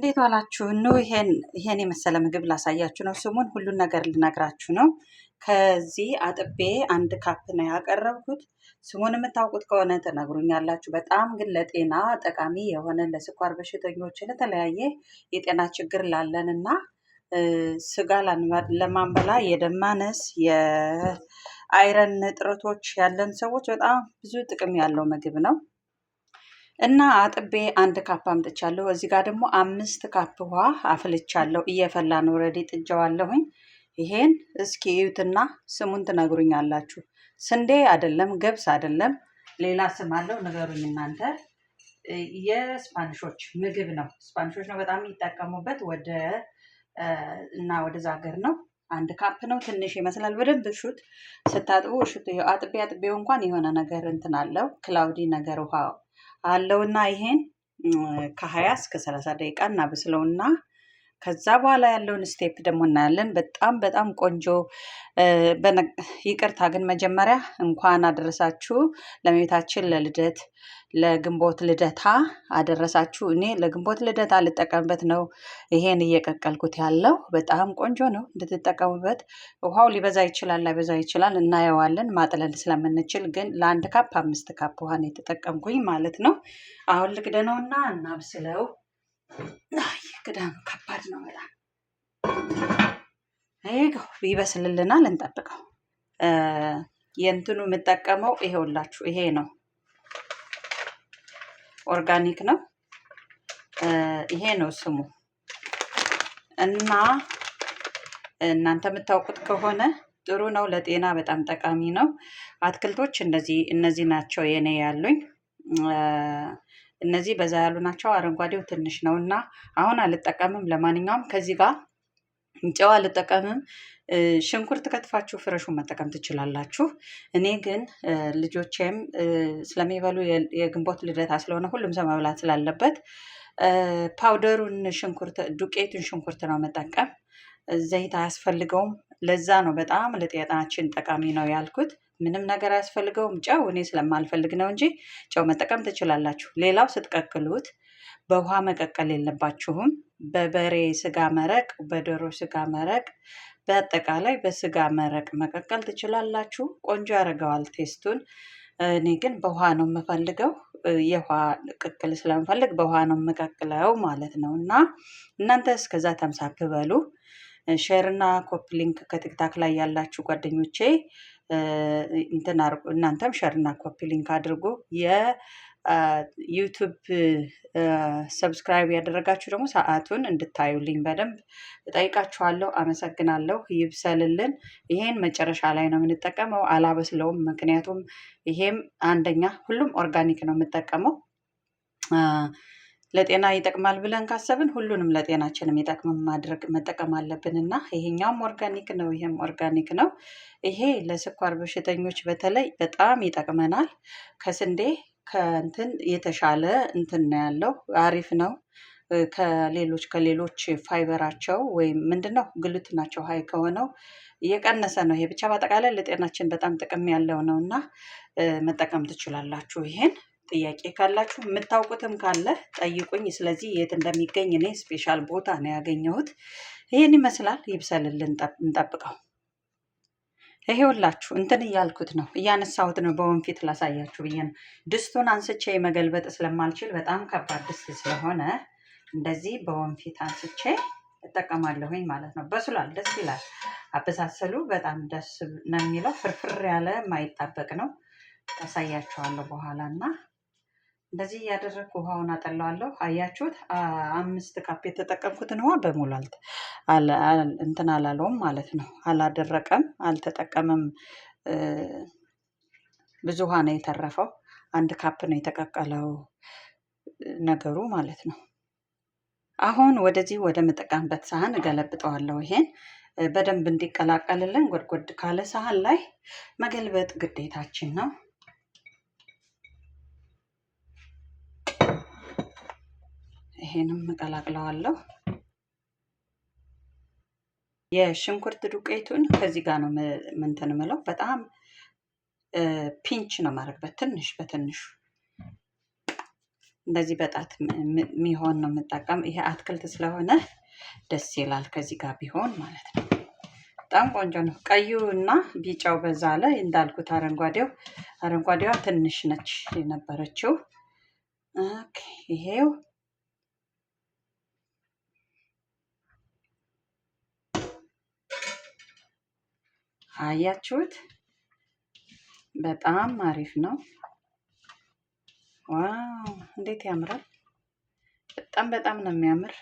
እንዴት ዋላችሁ? ይሄን የመሰለ ምግብ ላሳያችሁ ነው። ስሙን ሁሉን ነገር ልነግራችሁ ነው። ከዚህ አጥቤ 1 ካፕ ነው ያቀረብኩት። ስሙን የምታውቁት ከሆነ ትነግሩኛላችሁ። በጣም ግን ለጤና ጠቃሚ የሆነ ለስኳር በሽተኞች፣ ለተለያየ የጤና ችግር ላለን እና ስጋ ለማንበላ የደም ማነስ፣ የአይረን እጥረቶች ያለን ሰዎች በጣም ብዙ ጥቅም ያለው ምግብ ነው። እና አጥቤ 1 ካፕ አምጥቻለሁ። እዚህ ጋር ደግሞ 5 ካፕ ውሃ አፍልቻለሁ። እየፈላ ነው። ኦልሬዲ ጥጄዋለሁኝ። ይሄን እስኪ እዩትና ስሙን ትነግሩኛላችሁ። ስንዴ አይደለም፣ ገብስ አይደለም፣ ሌላ ስም አለው። ንገሩኝ እናንተ። የስፓኒሾች ምግብ ነው። ስፓኒሾች ነው በጣም የሚጠቀሙበት። ወደዛ ሀገር ነው። 1 ካፕ ነው። ትንሽ ይመስላል። በደንብ እሹት። ስታጥቡ እሹት። አጥቤው እንኳን የሆነ ነገር እንትን አለው፣ ክላውዲ ነገር ውሃ አለውና ይሄን ከ20 እስከ 30 ደቂቃ እናበስለውና ከዛ በኋላ ያለውን ስቴፕ ደግሞ እናያለን። በጣም ቆንጆ። ይቅርታ ግን መጀመሪያ እንኳን አደረሳችሁ ለእመቤታችን ለልደት ለግንቦት ልደታ አደረሳችሁ። እኔ ለግንቦት ልደታ ልጠቀምበት ነው ይሄን እየቀቀልኩት ያለው። በጣም ቆንጆ ነው፣ እንድትጠቀሙበት። ውሃው ሊበዛ ይችላል ላይበዛ ይችላል፣ እናየዋለን ማጥለል ስለምንችል። ግን ለ1 ካፕ 5 ካፕ ውሃ ነው የተጠቀምኩኝ ማለት ነው። አሁን ልክደነውና እናብስለው። ክዳኑ ከባድ ነው በጣም። ይበስልልናል፣ እንጠብቀው። የእንትኑ የምጠቀመው ይሄውላችሁ፣ ይሄ ነው፣ ኦርጋኒክ ነው። ይሄ ነው ስሙ። እና እናንተ የምታውቁት ከሆነ ጥሩ ነው፣ ለጤና በጣም ጠቃሚ ነው። አትክልቶች እነዚህ ናቸው የኔ ያሉኝ። እነዚህ በዛ ያሉ ናቸው። አረንጓዴው ትንሽ ነው እና አሁን አልጠቀምም። ለማንኛውም ከዚህ ጋር ጨው አልጠቀምም። ሽንኩርት ከትፋችሁ ፍረሹን መጠቀም ትችላላችሁ። እኔ ግን ልጆቼም ስለሚበሉ የግንቦት ልደታ ስለሆነ ሁሉም ሰው መብላት ስላለበት ፓውደሩን ዱቄቱን ሽንኩርት ነው መጠቀም። ዘይት አያስፈልገውም። ለዛ ነው በጣም ለጤናችን ጠቃሚ ነው ያልኩት። ምንም ነገር አያስፈልገውም። ጨው እኔ ስለማልፈልግ ነው እንጂ ጨው መጠቀም ትችላላችሁ። ሌላው ስትቀቅሉት በውሃ መቀቀል የለባችሁም። በበሬ ስጋ መረቅ፣ በዶሮ ስጋ መረቅ፣ በአጠቃላይ በስጋ መረቅ መቀቀል ትችላላችሁ። ቆንጆ ያደርገዋል ቴስቱን። እኔ ግን በውሃ ነው የምፈልገው። የውሃ ቅቅል ስለምፈልግ በውሃ ነው የምቀቅለው ማለት ነው። እና እናንተ እስከዛ ተምሳክ በሉ። ሼርና ኮፒ ሊንክ ከቲክታክ ላይ ያላችሁ ጓደኞቼ እናንተም ሼርና ኮፒ ሊንክ አድርጉ። የዩቲዩብ ሰብስክራይብ ያደረጋችሁ ደግሞ ሰዓቱን እንድታዩልኝ በደንብ እጠይቃችኋለሁ። አመሰግናለሁ። ይብሰልልን። ይሄን መጨረሻ ላይ ነው የምንጠቀመው፣ አላበስለውም። ምክንያቱም ይሄም አንደኛ ሁሉም ኦርጋኒክ ነው የምጠቀመው። ለጤና ይጠቅማል ብለን ካሰብን ሁሉንም ለጤናችን የሚጠቅም መጠቀም አለብን እና ይሄኛውም ኦርጋኒክ ነው፣ ይሄም ኦርጋኒክ ነው። ይሄ ለስኳር በሽተኞች በተለይ በጣም ይጠቅመናል። ከስንዴ ከእንትን የተሻለ እንትን ነው ያለው፣ አሪፍ ነው። ከሌሎች ፋይበራቸው ወይም ምንድነው ግሉትናቸው ሀይ ከሆነው እየቀነሰ ነው። ይሄ ብቻ በአጠቃላይ ለጤናችን በጣም ጥቅም ያለው ነው እና መጠቀም ትችላላችሁ። ይሄን ጥያቄ ካላችሁ የምታውቁትም ካለ ጠይቁኝ። ስለዚህ የት እንደሚገኝ እኔ ስፔሻል ቦታ ነው ያገኘሁት። ይሄን ይመስላል። ይብሰልልን፣ እንጠብቀው። ይሄውላችሁ እንትን እያልኩት ነው፣ እያነሳሁት ነው። በወንፊት ላሳያችሁ ብዬ ነው። ድስቱን አንስቼ መገልበጥ ስለማልችል በጣም ከባድ ድስት ስለሆነ እንደዚህ በወንፊት አንስቼ እጠቀማለሁኝ ማለት ነው። በስሏል፣ ደስ ይላል። አበሳሰሉ በጣም ደስ ነው የሚለው። ፍርፍር ያለ ማይጣበቅ ነው። ታሳያችኋለሁ በኋላ እና እንደዚህ እያደረግኩ ውሃውን አጠለዋለሁ። አያችሁት? 5 ካፕ የተጠቀምኩትን ውሃ በሙሉ እንትን አላለውም ማለት ነው። አላደረቀም፣ አልተጠቀመም። ብዙ ውሃ ነው የተረፈው። 1 ካፕ ነው የተቀቀለው ነገሩ ማለት ነው። አሁን ወደዚህ ወደ መጠቀምበት ሳህን እገለብጠዋለሁ። ይሄን በደንብ እንዲቀላቀልልን ጎድጎድ ካለ ሳህን ላይ መገልበጥ ግዴታችን ነው። ይሄንም እቀላቅለዋለሁ። የሽንኩርት ዱቄቱን ከዚህ ጋር ነው እንትን የምለው። በጣም ፒንች ነው ማድረግበት፣ ትንሽ በትንሹ እንደዚህ በጣት የሚሆን ነው የምጠቀም። ይሄ አትክልት ስለሆነ ደስ ይላል ከዚህ ጋር ቢሆን ማለት ነው። በጣም ቆንጆ ነው። ቀዩ እና ቢጫው በዛ ላይ እንዳልኩት አረንጓዴዋ ትንሽ ነች የነበረችው። ኦኬ ይሄው አያችሁት? በጣም አሪፍ ነው። ዋው እንዴት ያምራል! በጣም ነው የሚያምር።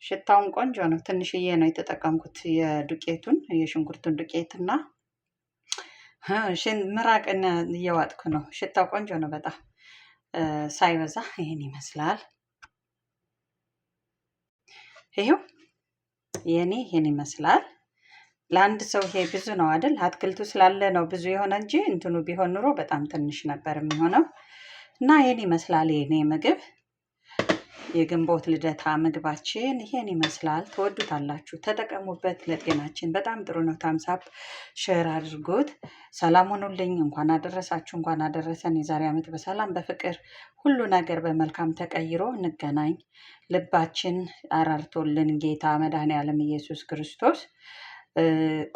ሽታውን ቆንጆ ነው። ትንሽዬ ነው የተጠቀምኩት የሽንኩርቱን ዱቄት እና ምራቅን እየዋጥኩ ነው። ሽታው ቆንጆ ነው በጣም ሳይበዛ። ይሄን ይመስላል። ይሄው ይሄን ይመስላል። ለአንድ ሰው ይሄ ብዙ ነው አይደል? አትክልቱ ስላለ ነው ብዙ የሆነ እንጂ እንትኑ ቢሆን ኑሮ በጣም ትንሽ ነበር የሚሆነው። እና ይሄን ይመስላል የኔ ምግብ። የግንቦት ልደታ ምግባችን ይሄን ይመስላል። ትወዱታላችሁ፣ ተጠቀሙበት። ለጤናችን በጣም ጥሩ ነው። ታምሳፕ ሼር አድርጉት። ሰላም ሁኑልኝ። እንኳን አደረሳችሁ፣ እንኳን አደረሰን። የዛሬ ዓመት በሰላም በፍቅር ሁሉ ነገር በመልካም ተቀይሮ እንገናኝ። ልባችን አራርቶልን ጌታ መድኃኔዓለም ኢየሱስ ክርስቶስ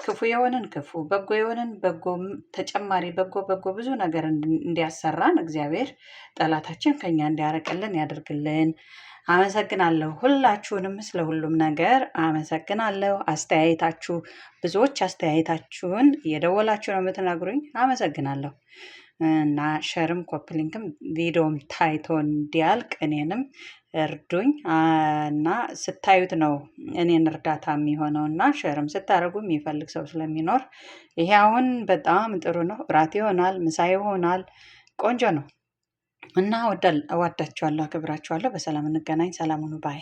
ክፉ የሆንን ክፉ፣ በጎ የሆንን በጎ፣ ተጨማሪ በጎ ብዙ ነገር እንዲያሰራን እግዚአብሔር ጠላታችን ከኛ እንዲያረቅልን ያደርግልን። አመሰግናለሁ። ሁላችሁንም ስለ ሁሉም ነገር አመሰግናለሁ። አስተያየታችሁ ብዙዎች አስተያየታችሁን እየደወላችሁ ነው የምትነግሩኝ። አመሰግናለሁ። እና ሸርም ኮፕሊንክም ቪዲዮም ታይቶ እንዲያልቅ እኔንም እርዱኝ እና ስታዩት ነው እኔን እርዳታ የሚሆነው እና ሸርም ስታደርጉ የሚፈልግ ሰው ስለሚኖር ይሄ አሁን በጣም ጥሩ ነው። እራት ይሆናል፣ ምሳ ይሆናል። ቆንጆ ነው እና እወዳችኋለሁ፣ አክብራችኋለሁ። በሰላም እንገናኝ። ሰላም ሁኑ ባይ